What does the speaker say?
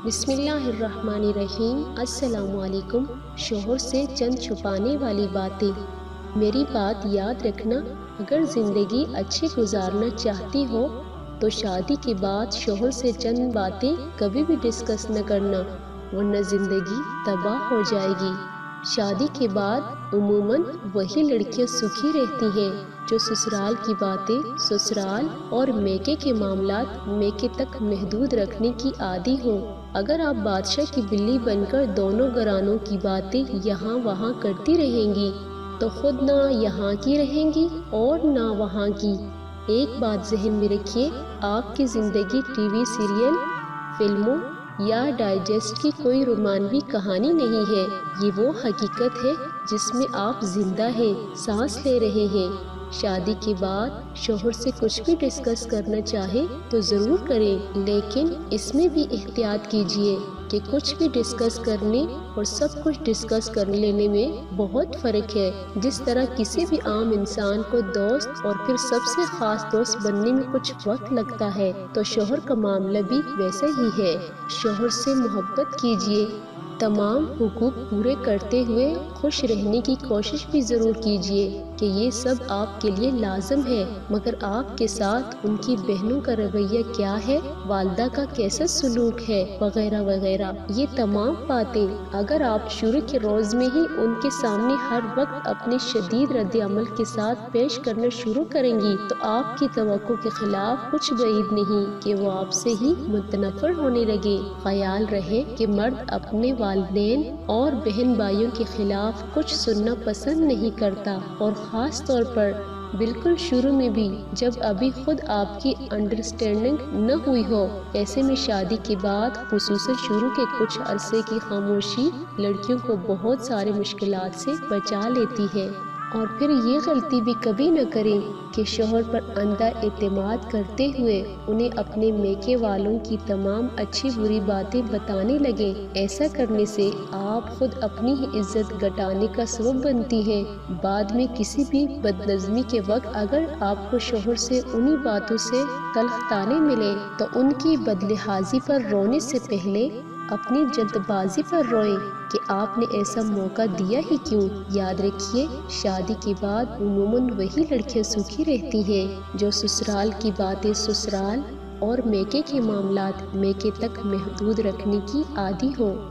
بسم اللہ الرحمن الرحیم۔ السلام علیکم۔ شوہر سے چند چھپانے والی باتیں۔ میری بات یاد رکھنا، اگر زندگی اچھی گزارنا چاہتی ہو تو شادی کے بعد شوہر سے چند باتیں کبھی بھی ڈسکس نہ کرنا، ورنہ زندگی تباہ ہو جائے گی۔ شادی کے بعد عموماً وہی لڑکیاں سکھی رہتی ہیں جو سسرال کی باتیں سسرال اور میکے کے معاملات میکے تک محدود رکھنے کی عادی ہوں۔ اگر آپ بادشاہ کی بلی بن کر دونوں گھرانوں کی باتیں یہاں وہاں کرتی رہیں گی تو خود نہ یہاں کی رہیں گی اور نہ وہاں کی۔ ایک بات ذہن میں رکھیے، آپ کی زندگی ٹی وی سیریل، فلموں یا ڈائجسٹ کی کوئی رومانوی کہانی نہیں ہے۔ یہ وہ حقیقت ہے جس میں آپ زندہ ہیں، سانس لے رہے ہیں۔ شادی کے بعد شوہر سے کچھ بھی ڈسکس کرنا چاہیں تو ضرور کریں، لیکن اس میں بھی احتیاط کیجیے کہ کچھ بھی ڈسکس کرنے اور سب کچھ ڈسکس کر لینے میں بہت فرق ہے۔ جس طرح کسی بھی عام انسان کو دوست اور پھر سب سے خاص دوست بننے میں کچھ وقت لگتا ہے، تو شوہر کا معاملہ بھی ویسا ہی ہے۔ شوہر سے محبت کیجیے، تمام حقوق پورے کرتے ہوئے خوش رہنے کی کوشش بھی ضرور کیجیے کہ یہ سب آپ کے لیے لازم ہے، مگر آپ کے ساتھ ان کی بہنوں کا رویہ کیا ہے، والدہ کا کیسا سلوک ہے، وغیرہ وغیرہ۔ یہ تمام باتیں اگر آپ شروع کے روز میں ہی ان کے سامنے ہر وقت اپنے شدید رد عمل کے ساتھ پیش کرنا شروع کریں گی تو آپ کی توقع کے خلاف کچھ بعید نہیں کہ وہ آپ سے ہی متنفر ہونے لگے۔ خیال رہے کہ مرد اپنے والدین اور بہن بھائیوں کے خلاف کچھ سننا پسند نہیں کرتا، اور خاص طور پر بالکل شروع میں بھی جب ابھی خود آپ کی انڈرسٹینڈنگ نہ ہوئی ہو۔ ایسے میں شادی کے بعد خصوصاً شروع کے کچھ عرصے کی خاموشی لڑکیوں کو بہت سارے مشکلات سے بچا لیتی ہے۔ اور پھر یہ غلطی بھی کبھی نہ کریں کہ شوہر پر اندھا اعتماد کرتے ہوئے انہیں اپنے میکے والوں کی تمام اچھی بری باتیں بتانے لگیں۔ ایسا کرنے سے آپ خود اپنی ہی عزت گھٹانے کا سبب بنتی ہیں۔ بعد میں کسی بھی بدنظمی کے وقت اگر آپ کو شوہر سے انہی باتوں سے تلخ طعنے ملیں تو ان کی بدلحاظی پر رونے سے پہلے اپنی جلد بازی پر روئیں کہ آپ نے ایسا موقع دیا ہی کیوں۔ یاد رکھیے، شادی کے بعد عموماً وہی لڑکیاں سکھی رہتی ہیں جو سسرال کی باتیں سسرال اور میکے کے معاملات میکے تک محدود رکھنے کی عادی ہوں۔